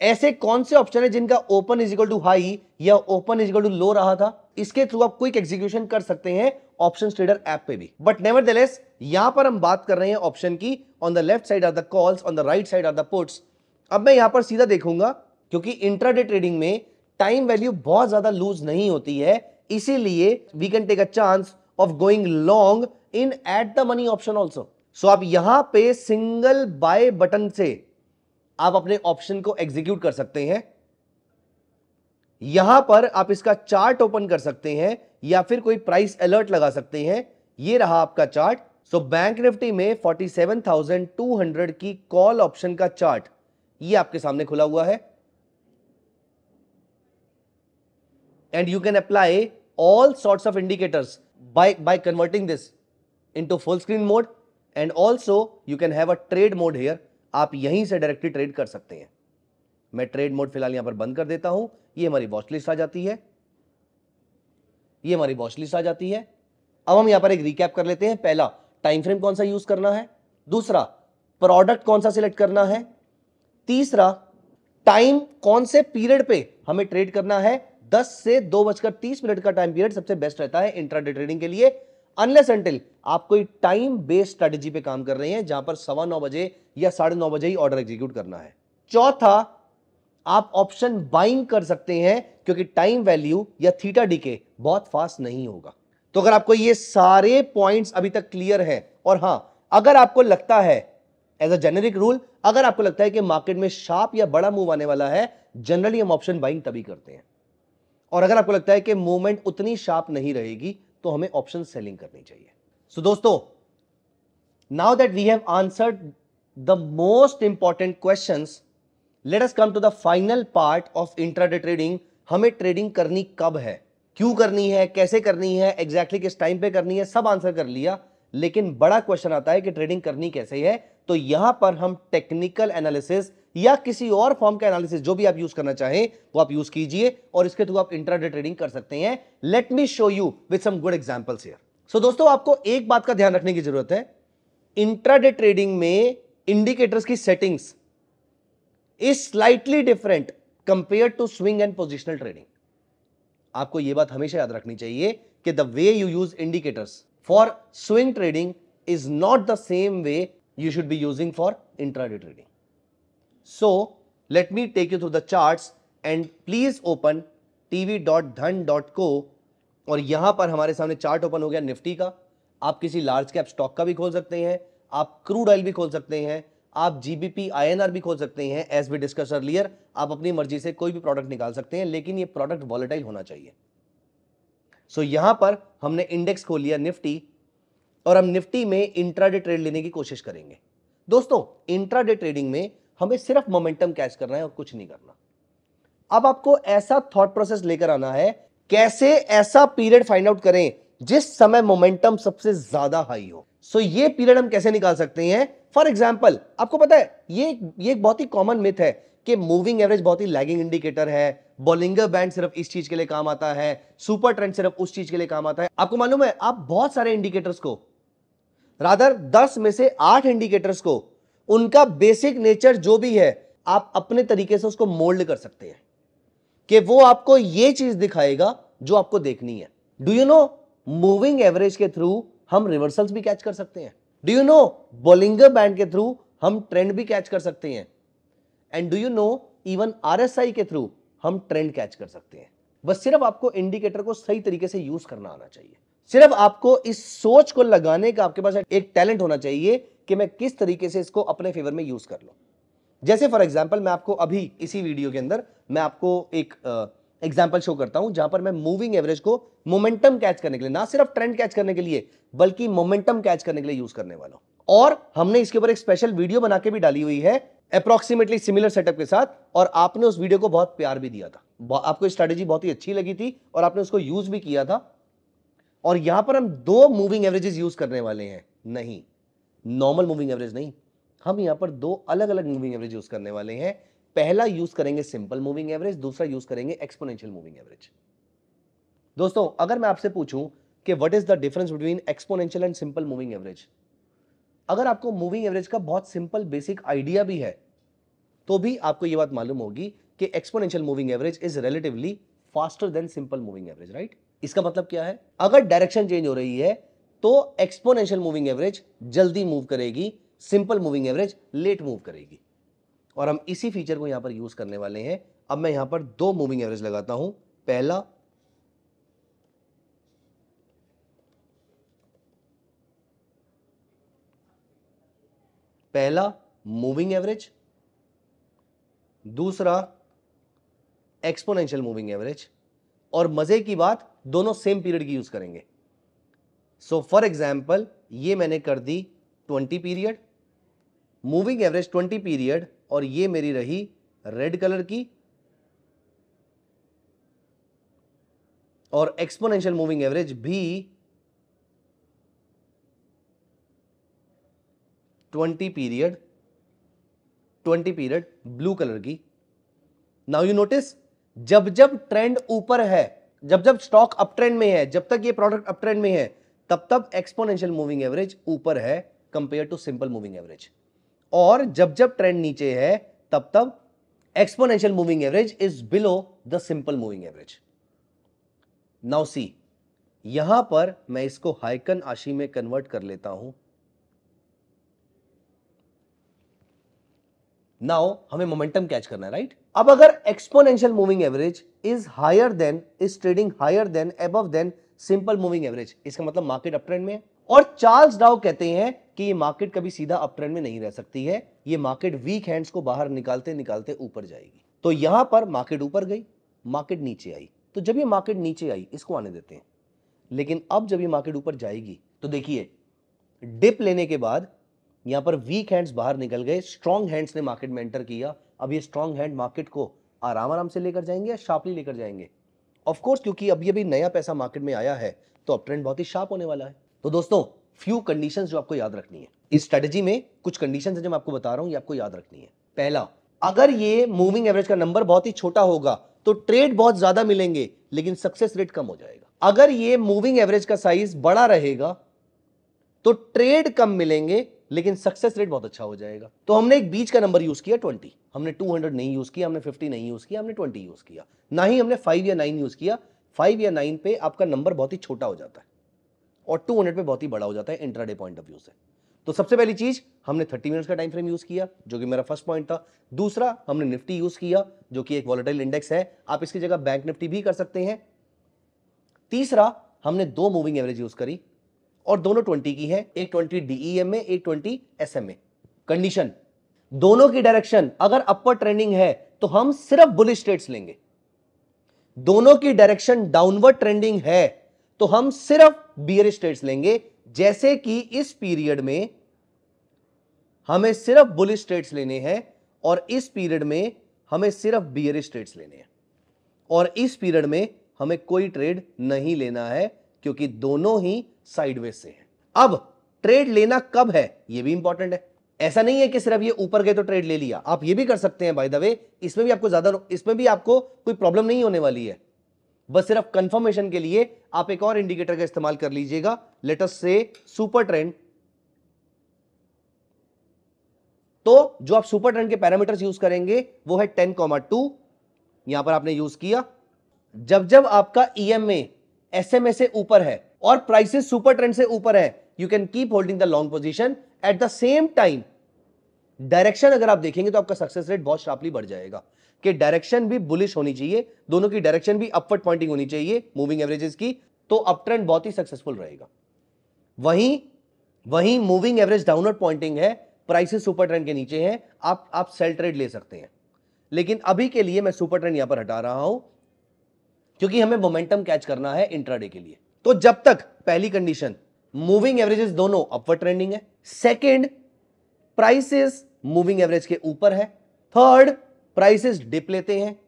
Speaker 1: ऐसे कौन से ऑप्शन है जिनका open is equal to high या open is equal to low रहा था, इसके थ्रू आप क्विक एग्जीक्यूशन कर सकते हैं ऑप्शन ट्रेडर ऐप पे भी। बट नेवरदलेस यहां पर हम बात कर रहे हैं ऑप्शन की। On the left side are the calls, on the right side are the puts. अब मैं यहां पर सीधा देखूंगा, क्योंकि इंट्राडे ट्रेडिंग में टाइम वैल्यू बहुत ज्यादा लूज नहीं होती है, इसीलिए we can take a chance of going long in at the money option also. So आप यहां पे सिंगल बाय बटन से आप अपने ऑप्शन को एग्जीक्यूट कर सकते हैं। यहां पर आप इसका चार्ट ओपन कर सकते हैं या फिर कोई प्राइस अलर्ट लगा सकते हैं। ये रहा आपका चार्ट। सो बैंक निफ्टी में 47,200 की कॉल ऑप्शन का चार्ट ये आपके सामने खुला हुआ है। And you can apply all sorts of indicators by converting this into full screen mode, and also you can have a trade mode here। आप यहीं से डायरेक्टली ट्रेड कर सकते हैं। मैं ट्रेड मोड फिलहाल यहां पर बंद कर देता हूं। ये हमारी वॉच लिस्ट आ जाती है, ये हमारी वॉच लिस्ट आ जाती है। अब हम यहां पर एक रिकैप कर लेते हैं। पहला, टाइम फ्रेम कौन सा यूज करना है। दूसरा, प्रोडक्ट कौन सा सिलेक्ट करना है। तीसरा, टाइम कौन से पीरियड पे हमें ट्रेड करना है। 10 से 2:30 का टाइम पीरियड सबसे बेस्ट रहता है इंट्राडे ट्रेडिंग के लिए, अनलेस अनटिल आप कोई टाइम बेस्ड स्ट्रेटेजी पे काम कर रहे हैं जहां पर 9:15 बजे या 9:30 बजे ही ऑर्डर एग्जीक्यूट करना है। चौथा, आप ऑप्शन बाइंग कर सकते हैं क्योंकि टाइम वैल्यू या थीटा डीके बहुत फास्ट नहीं होगा। तो अगर आपको ये सारे पॉइंट्स अभी तक क्लियर है, और हां, अगर आपको लगता है एज अ जेनेरिक रूल, अगर आपको लगता है कि मार्केट में शार्प या बड़ा मूव आने वाला है, जनरली हम ऑप्शन बाइंग तभी करते हैं। और अगर आपको लगता है कि मूवमेंट उतनी शार्प नहीं रहेगी तो हमें ऑप्शन सेलिंग करनी चाहिए। सो दोस्तों, now that we have answered the most important questions, let us come to the final part of intraday trading. हमें ट्रेडिंग करनी कब है, क्यों करनी है, कैसे करनी है, एग्जैक्टली किस टाइम पे करनी है, सब आंसर कर लिया। लेकिन बड़ा क्वेश्चन आता है कि ट्रेडिंग करनी कैसे है। तो यहां पर हम टेक्निकल एनालिसिस या किसी और फॉर्म का एनालिसिस जो भी आप यूज करना चाहें वो आप यूज कीजिए, और इसके थ्रू आप इंट्राडे ट्रेडिंग कर सकते हैं। Let me show you with some good examples here. So दोस्तों, आपको एक बात का ध्यान रखने की जरूरत है। इंट्राडे ट्रेडिंग में इंडिकेटर्स की settings is slightly different compare to swing and positional trading. आपको यह बात हमेशा याद रखनी चाहिए कि the way you use indicators for swing trading is not the same way you should be using for intraday trading. So let me take you through the charts and please open tv.dhan.co। और यहां पर हमारे सामने chart open हो गया Nifty का। आप किसी लार्ज कैप स्टॉक का भी खोल सकते हैं, आप क्रूड ऑयल भी खोल सकते हैं, आप जीबीपी INR भी खोल सकते हैं। एज वी डिस्कस अर्लियर, आप अपनी मर्जी से कोई भी प्रोडक्ट निकाल सकते हैं, लेकिन ये प्रोडक्ट वॉलेटाइल होना चाहिए। सो यहां पर हमने इंडेक्स खोल लिया निफ्टी, और हम निफ्टी में इंट्राडे ट्रेड लेने की कोशिश करेंगे। दोस्तों, इंट्राडे ट्रेडिंग में हमें सिर्फ मोमेंटम कैच करना है और कुछ नहीं करना। अब आपको ऐसा थॉट प्रोसेस लेकर आना है, कैसे ऐसा पीरियड फाइंड आउट करें जिस समय मोमेंटम सबसे ज्यादा हाई हो। सो ये पीरियड हम कैसे निकाल सकते हैं। फॉर एग्जाम्पल, आपको पता है ये एक बहुत ही कॉमन मिथ है कि मूविंग एवरेज बहुत ही लैगिंग इंडिकेटर है, बॉलिंगर बैंड सिर्फ इस चीज के लिए काम आता है, सुपर ट्रेंड सिर्फ उस चीज के लिए काम आता है। आपको मालूम है, आप बहुत सारे इंडिकेटर्स को, रादर 10 में से 8 इंडिकेटर्स को, उनका बेसिक नेचर जो भी है, आप अपने तरीके से उसको मोल्ड कर सकते हैं कि वो आपको ये चीज दिखाएगा जो आपको देखनी है। Do you know, moving average के थ्रू हम रिवर्सल्स भी कैच कर सकते हैं। Do you know, Bollinger band के थ्रू हम ट्रेंड भी कैच कर सकते हैं। And do you know, even RSI के थ्रू हम ट्रेंड कैच कर सकते हैं। बस सिर्फ आपको इंडिकेटर को सही तरीके से यूज करना आना चाहिए। सिर्फ आपको इस सोच को लगाने का आपके पास एक टैलेंट होना चाहिए कि मैं किस तरीके से इसको अपने फेवर में यूज कर लूं। जैसे फॉर एग्जांपल, मैं आपको अभी इसी वीडियो के अंदर मैं आपको एक एग्जांपल शो करता हूं जहां पर मैं मूविंग एवरेज को मोमेंटम कैच करने के लिए, ना सिर्फ ट्रेंड कैच करने के लिए बल्कि मोमेंटम कैच करने के लिए यूज करने वाला हूं। और हमने इसके ऊपर एक स्पेशल वीडियो बना के भी डाली हुई है अप्रोक्सीमेटली सिमिलर सेटअप के साथ, और आपने उस वीडियो को बहुत प्यार भी दिया था। आपको स्ट्रेटेजी बहुत ही अच्छी लगी थी और आपने उसको यूज भी किया था। और यहां पर हम 2 मूविंग एवरेजेस यूज करने वाले हैं, नहीं नॉर्मल मूविंग एवरेज नहीं, हम यहां पर 2 अलग अलग मूविंग एवरेज यूज करने वाले हैं। पहला यूज करेंगे सिंपल मूविंग एवरेज, दूसरा यूज करेंगे एक्सपोनेंशियल मूविंग एवरेज। दोस्तों, अगर मैं आपसे पूछूं कि what is the difference between exponential and simple moving average, अगर आपको मूविंग एवरेज का बहुत सिंपल बेसिक आइडिया भी है तो भी आपको यह बात मालूम होगी कि exponential moving average is relatively faster than simple moving average, right. इसका मतलब क्या है, अगर डायरेक्शन चेंज हो रही है तो एक्सपोनेंशियल मूविंग एवरेज जल्दी मूव करेगी, simple moving average late move करेगी। और हम इसी फीचर को यहां पर यूज करने वाले हैं। अब मैं यहां पर 2 मूविंग एवरेज लगाता हूं। पहला पहला मूविंग एवरेज, दूसरा एक्सपोनेंशियल मूविंग एवरेज, और मजे की बात दोनों सेम पीरियड की यूज करेंगे। सो फॉर एग्जाम्पल ये मैंने कर दी 20 पीरियड, मूविंग एवरेज 20 पीरियड, और ये मेरी रही रेड कलर की, और एक्सपोनेंशियल मूविंग एवरेज भी 20 पीरियड ब्लू कलर की। नाउ यू नोटिस, जब जब ट्रेंड ऊपर है, जब जब स्टॉक अप ट्रेंड में है, जब तक ये प्रोडक्ट अप ट्रेंड में है, तब तब एक्सपोनेंशियल मूविंग एवरेज ऊपर है compare to simple moving average, और जब जब ट्रेंड नीचे है तब तब exponential moving average is below the simple moving average. Now see, यहां पर मैं इसको हाइकन आशी में कन्वर्ट कर लेता हूं। नाउ हमें मोमेंटम कैच करना है, राइट? अब अगर exponential moving average is trading higher than above than simple moving average, इसका मतलब मार्केट अप ट्रेंड में है। और चार्ल्स डाउ कहते हैं कि ये मार्केट कभी सीधा अप ट्रेंड में नहीं रह सकती है, ये मार्केट वीक हैंड्स को बाहर निकालते निकालते ऊपर जाएगी। तो यहां पर मार्केट ऊपर गई, मार्केट नीचे आई, तो जब ये मार्केट नीचे आई इसको आने देते हैं, लेकिन अब जब ये मार्केट ऊपर जाएगी तो देखिए डिप लेने के बाद यहां पर वीक हैंड्स बाहर निकल गए, स्ट्रॉन्ग हैंड्स ने मार्केट में एंटर किया। अब ये स्ट्रॉन्ग हैंड मार्केट को आराम आराम से लेकर जाएंगे या शार्पली लेकर जाएंगे? ऑफ कोर्स, क्योंकि अभी नया पैसा मार्केट में आया है तो अब ट्रेंड बहुत ही शार्प होने वाला है। तो दोस्तों, फ्यू कंडीशंस जो आपको याद रखनी है इस स्ट्रेटजी में, कुछ कंडीशंस है जो मैं आपको बता रहा हूं, ये आपको याद रखनी है। पहला, अगर ये मूविंग एवरेज का नंबर बहुत ही छोटा होगा तो ट्रेड बहुत ज्यादा मिलेंगे लेकिन सक्सेस रेट कम हो जाएगा। अगर ये मूविंग एवरेज का साइज बड़ा रहेगा तो ट्रेड कम मिलेंगे लेकिन सक्सेस रेट बहुत अच्छा हो जाएगा। तो हमने एक बीच का नंबर यूज किया 20, हमने 200 नहीं यूज किया, हमने 50 नहीं यूज किया, हमने 20 यूज किया, ना ही हमने 5 या 9 यूज किया। 5 या 9 पे आपका नंबर बहुत ही छोटा हो जाता है और 200 पे बहुत ही बड़ा हो जाता है इंट्राडे पॉइंट ऑफ व्यू से। तो सबसे पहली चीज, हमने 30 मिनट्स का टाइम फ्रेम यूज किया जो कि मेरा फर्स्ट पॉइंट था। दूसरा, हमने निफ्टी यूज किया जो कि एक वॉलेटाइल इंडेक्स है, आप इसकी जगह बैंक निफ्टी भी कर सकते हैं। तीसरा, हमने दो मूविंग एवरेज यूज करी और दोनों 20 की है, एक 20 डीईएम में, एक 20 एसएम में। कंडीशन, दोनों की डायरेक्शन अगर अपर ट्रेंडिंग है तो हम सिर्फ बुलिश ट्रेड्स लेंगे, दोनों की डायरेक्शन डाउनवर्ड ट्रेंडिंग है तो हम सिर्फ बियरिश ट्रेड्स लेंगे। जैसे कि इस पीरियड में हमें सिर्फ बुलिश ट्रेड्स लेने हैं और इस पीरियड में हमें सिर्फ बियरिश ट्रेड्स लेने हैं, और इस पीरियड में हमें कोई ट्रेड नहीं लेना है क्योंकि दोनों ही साइडवेज से हैं। अब ट्रेड लेना कब है यह भी इंपॉर्टेंट है। ऐसा नहीं है कि सिर्फ ये ऊपर गए तो ट्रेड ले लिया, आप ये भी कर सकते हैं बाय द वे, इसमें भी आपको कोई प्रॉब्लम नहीं होने वाली है। बस सिर्फ कंफर्मेशन के लिए आप एक और इंडिकेटर का इस्तेमाल कर लीजिएगा, लेट अस से सुपर ट्रेंड। तो जो आप सुपर ट्रेंड के पैरामीटर्स यूज करेंगे वो है 10,2, यहां पर आपने यूज किया। जब जब आपका ईएमए एसएमए से ऊपर है और प्राइसेस सुपर ट्रेंड से ऊपर है, you can keep holding the long position. Eight the same time direction अगर आप देखेंगे तो आपका सक्सेस रेट बहुत शार्पली बढ़ जाएगा कि डायरेक्शन भी बुलिश होनी चाहिए, दोनों की डायरेक्शन भी अपवर्ड पॉइंटिंग होनी चाहिए मूविंग एवरेजेस की, तो अप ट्रेंड बहुत ही सक्सेसफुल रहेगा। वहीं मूविंग एवरेज डाउनवर्ड पॉइंटिंग है, प्राइसेस सुपर ट्रेंड के नीचे हैं, आप सेल ट्रेड ले सकते हैं। लेकिन अभी के लिए मैं सुपर ट्रेंड यहां पर हटा रहा हूं क्योंकि हमें मोमेंटम कैच करना है इंट्राडे के लिए। तो जब तक, पहली कंडीशन, मूविंग एवरेजेस दोनों अपवर्ड ट्रेंडिंग है। सेकंड, प्राइसेस मूविंग एवरेज के ऊपर है। थर्ड, प्राइसेस डिप लेते हैं।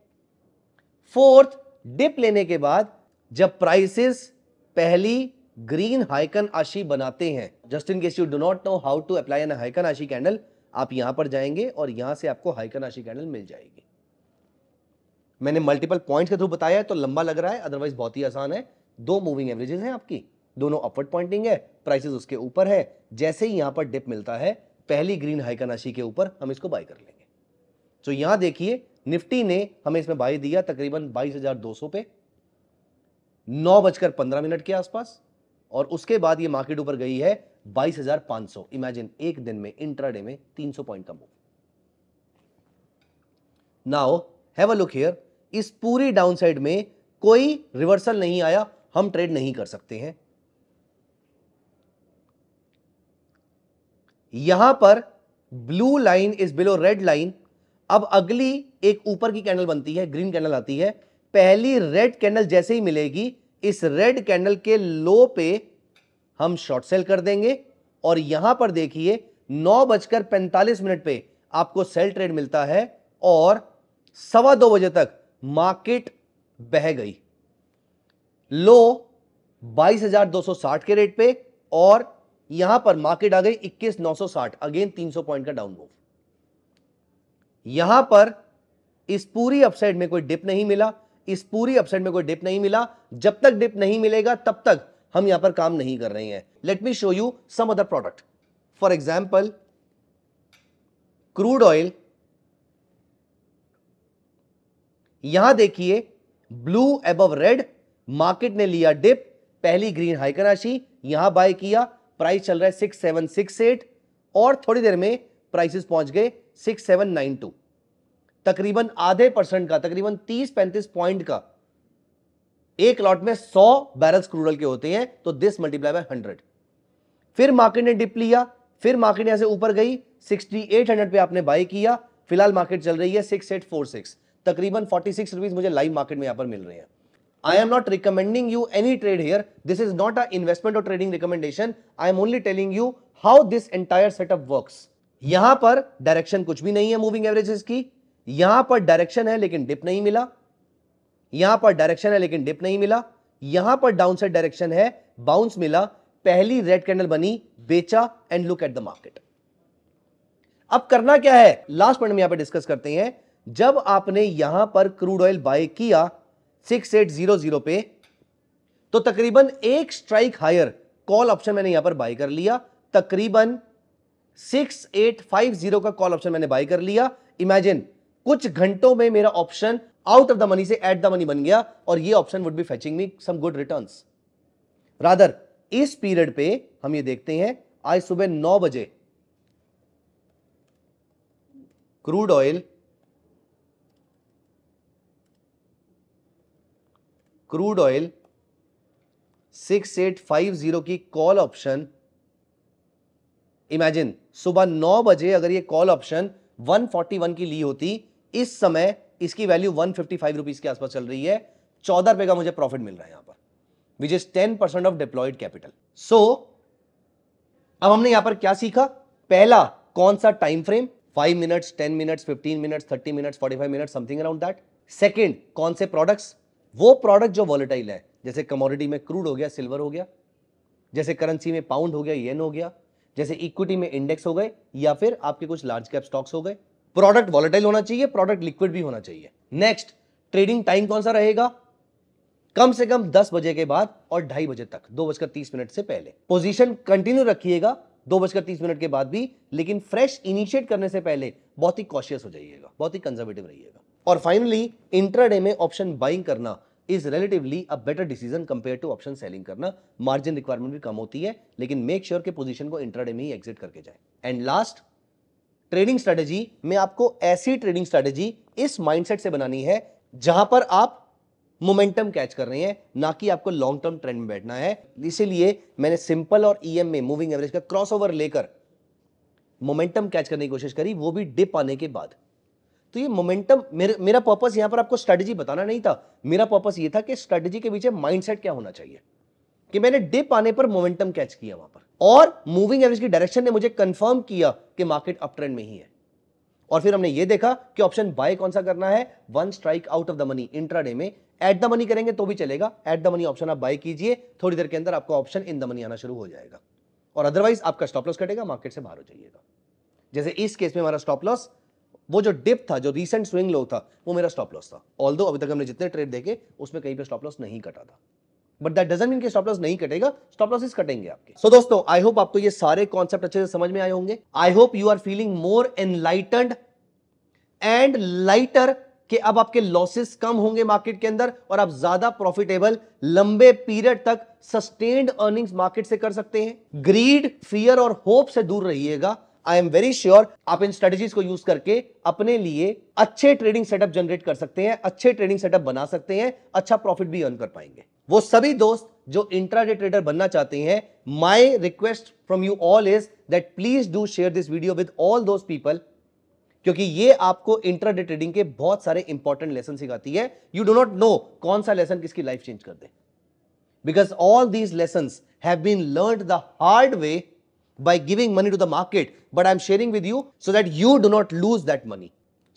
Speaker 1: फोर्थ, डिप लेने के बाद जब प्राइसेस पहली ग्रीन हाइकन आशी बनाते हैं, just in case you do not know how to apply an Heikin Ashi candle, आप यहां पर जाएंगे और यहां से आपको हाइकन आशी कैंडल मिल जाएगी। मैंने मल्टीपल पॉइंट्स के थ्रू बताया है तो लंबा लग रहा है, अदरवाइज बहुत ही आसान है। दो मूविंग एवरेजेस हैं आपकी, दोनों अपवर्ड पॉइंटिंग है, प्राइसेस उसके ऊपर है। जैसे ही यहां पर डिप मिलता है पहली ग्रीन हाइकन आशी के ऊपर, हम इसको बाय कर लेंगे। तो यहां देखिए निफ्टी ने हमें इसमें बाय दिया तकरीबन 22,200 पे 9:15 के आसपास, और उसके बाद ये मार्केट ऊपर गई है 22,500। इमेजिन एक दिन में इंट्राडे में 300 पॉइंट का move. Now have a look here, इस पूरी डाउनसाइड में कोई रिवर्सल नहीं आया, हम ट्रेड नहीं कर सकते हैं। यहां पर blue line is below red line. अब अगली एक ऊपर की कैंडल बनती है, ग्रीन कैंडल आती है। पहली रेड कैंडल जैसे ही मिलेगी, इस रेड कैंडल के लो पे हम शॉर्ट सेल कर देंगे और यहां पर देखिए 9:45 पे आपको सेल ट्रेड मिलता है और 2:15 बजे तक मार्केट बह गई। लो 22,260 के रेट पे और यहां पर मार्केट आ गई 21,960, अगेन 300 पॉइंट का डाउन मूव। यहां पर इस पूरी अपसाइड में कोई डिप नहीं मिला, इस पूरी अपसाइड में कोई डिप नहीं मिला। जब तक डिप नहीं मिलेगा तब तक हम यहां पर काम नहीं कर रहे हैं। Let me show you some other product. For example crude oil, यहां देखिए ब्लू अबव रेड, मार्केट ने लिया डिप, पहली ग्रीन हाई की राशि यहां बाय किया, प्राइस चल रहा है 6768 और थोड़ी देर में प्राइसेस पहुंच गए 6792, तकरीबन आधे परसेंट का, तकरीबन 30-35 पॉइंट का। एक लॉट में 100 बैरल्स क्रूड ऑयल के होते हैं, तो दिस मल्टीप्लाई बाय 100। फिर मार्केट ने डिप लिया, फिर मार्केट यहां से ऊपर गई 6800 पे आपने बाय किया, फिलहाल मार्केट चल रही है 6846, तकरीबन 46 रुपीज मुझे लाइव मार्केट में यहां पर मिल रहे हैं। I am not recommending you any trade here. This is not a investment or trading recommendation. I am only telling you how this entire setup works. यहां पर डायरेक्शन कुछ भी नहीं है मूविंग एवरेजेस की, यहां पर डायरेक्शन है लेकिन डिप नहीं मिला, यहां पर डायरेक्शन है लेकिन डिप नहीं मिला, यहां पर डाउनसाइड डायरेक्शन है, बाउंस मिला, पहली रेड कैंडल बनी, बेचा and look at the market. अब करना क्या है, लास्ट पॉइंट में यहां पर डिस्कस करते हैं। जब आपने यहां पर क्रूड ऑयल बाय किया 6800 पे, तो तकरीबन एक स्ट्राइक हायर कॉल ऑप्शन मैंने यहां पर बाय कर लिया, तकरीबन 6850 का कॉल ऑप्शन मैंने बाय कर लिया। इमेजिन कुछ घंटों में मेरा option out of the money से एट द मनी बन गया और ये option would be fetching me some good returns. Rather इस पीरियड पे हम ये देखते हैं, आज सुबह 9 बजे क्रूड ऑयल क्रूड ऑयल 6850 की कॉल ऑप्शन, इमेजिन सुबह 9 बजे अगर ये कॉल ऑप्शन 141 की ली होती, इस समय इसकी वैल्यू 155 रुपीज के आसपास चल रही है, 14 रुपए का मुझे प्रॉफिट मिल रहा है यहां पर, which is 10% of deployed capital. So अब हमने यहां पर क्या सीखा, पहला कौन सा time frame, 5 minutes, 10 minutes, 15 minutes, 30 minutes, 45 minutes, something around that. Second कौन से प्रोडक्ट्स, वो प्रोडक्ट जो वॉलेटाइल है, जैसे कमोडिटी में क्रूड हो गया, सिल्वर हो गया, जैसे करेंसी में पाउंड हो गया, येन हो गया, जैसे इक्विटी में इंडेक्स हो गए, या फिर आपके कुछ लार्ज कैप स्टॉक्स हो गए। प्रोडक्ट वॉलेटाइल होना चाहिए, प्रोडक्ट लिक्विड भी होना चाहिए। नेक्स्ट ट्रेडिंग टाइम कौन सा रहेगा, कम से कम 10 बजे के बाद और 2:30 बजे तक, 2:30 से पहले। पोजीशन कंटिन्यू रखिएगा 2:30 के बाद भी, लेकिन फ्रेश इनिशिएट करने से पहले बहुत ही कॉशियस हो जाइएगा, बहुत ही कंजर्वेटिव रहिएगा। और फाइनली इंट्राडे में ऑप्शन बाइंग करना is relatively a better decision compare to option selling करना। मार्जिन रिक्वायरमेंट भी कम होती है, लेकिन मेक श्योर के पोजीशन को इंट्राडे में ही एग्जिट करके जाए। एंड लास्ट, ट्रेडिंग स्ट्रेटेजी में आपको ऐसी ट्रेडिंग स्ट्रेटेजी इस माइंडसेट से बनानी है जहां पर आप मोमेंटम कैच कर रहे हैं, ना कि आपको लॉन्ग टर्म ट्रेंड में बैठना है। इसीलिए मैंने सिंपल और ईएम में मूविंग एवरेज का क्रॉसओवर लेकर मोमेंटम कैच करने की कोशिश करी, वो भी डिप आने के बाद। तो ये मोमेंटम, मेरा पर्पस यहां पर आपको स्ट्रेटेजी बताना नहीं था, मेरा पर्पस ये था कि स्ट्रेटेजी के पीछे माइंडसेट क्या होना चाहिए, कि मैंने डिप आने पर मोमेंटम कैच किया वहां पर, और मूविंग एवरेज की डायरेक्शन ने मुझे कंफर्म किया कि मार्केट अप ट्रेंड में ही है। और फिर हमने ये देखा कि ऑप्शन बाय कौन सा करना है, one strike out of the money intraday में। एट द मनी करेंगे तो भी चलेगा, एट द मनी ऑप्शन आप बाय कीजिए, थोड़ी देर के अंदर आपका ऑप्शन इन द मनी आना शुरू हो जाएगा, और अदरवाइज आपका स्टॉप लॉस कटेगा, मार्केट से बाहर हो जाइएगा। जैसे इस केस में हमारा स्टॉप लॉस, वो जो डिप था, जो रीसेंट स्विंग लो था, वो मेरा स्टॉप लॉस था। ऑल्दो अभी तक हमने जितने ट्रेड देखे उसमें कहीं पे स्टॉप लॉस नहीं कटा था, बट दैट डजंट मीन कि स्टॉप लॉस नहीं कटेगा, स्टॉप लॉसेस कटेंगे आपके। सो दोस्तों, आई होप आपको ये सारे कॉन्सेप्ट अच्छे से समझ में आए होंगे। I hope you are feeling more enlightened and lighter, कि अब आपके लॉसेस कम होंगे मार्केट के अंदर और आप ज्यादा प्रॉफिटेबल लंबे पीरियड तक सस्टेन्ड अर्निंग्स मार्केट से कर सकते हैं। ग्रीड, फियर और होप से दूर रहिएगा। आई एम वेरी श्योर आप इन स्ट्रेटेजीज को यूज करके अपने लिए अच्छे ट्रेडिंग सेटअप जनरेट कर सकते हैं, अच्छे ट्रेडिंग सेटअप बना सकते हैं, अच्छा प्रॉफिट भी अर्न कर पाएंगे। वो सभी दोस्त जो इंट्राडे ट्रेडर बनना चाहते हैं, my request from you all is that please do share this video with all those people, क्योंकि ये आपको इंट्राडे ट्रेडिंग के बहुत सारे इंपॉर्टेंट लेसन सिखाती है. यू डू नॉट नो कौन सा लेसन किसकी लाइफ चेंज कर दे, because all these lessons have been learned the hard way by giving money to the market, but I'm sharing with you so that you do not lose that money.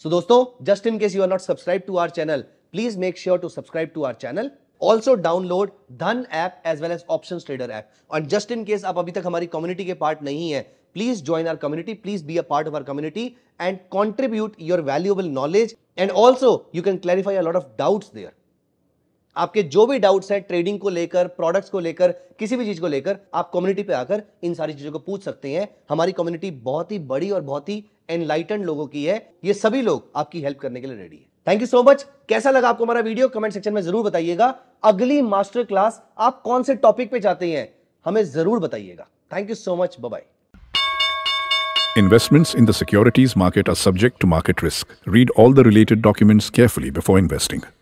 Speaker 1: So दोस्तों, just in case you are not subscribed to our channel, please make sure to subscribe to our channel. Also download Dhan app as well as Options Trader app. And just in case आप अभी तक हमारी community के part नहीं है, please join our community, please be a part of our community and contribute your valuable knowledge, and also you can clarify a lot of doubts there. आपके जो भी डाउट्स हैं ट्रेडिंग को लेकर, प्रोडक्ट्स को लेकर, किसी भी चीज को लेकर, आप कम्युनिटी पे आकर इन सारी चीजों को पूछ सकते हैं. हमारी कम्युनिटी बहुत ही बड़ी और बहुत ही एनलाइटेंड लोगों की है. ये सभी लोग आपकी हेल्प करने के लिए रेडी है. Thank you so much. कैसा लगा आपको हमारा वीडियो कमेंट सेक्शन में जरूर बताइएगा. अगली मास्टर क्लास आप कौन से टॉपिक पे चाहते हैं हमें जरूर बताइएगा. Thank you so much. Bye bye.
Speaker 2: Investments in the securities market are subject to market risk. Read all the related documents carefully before investing.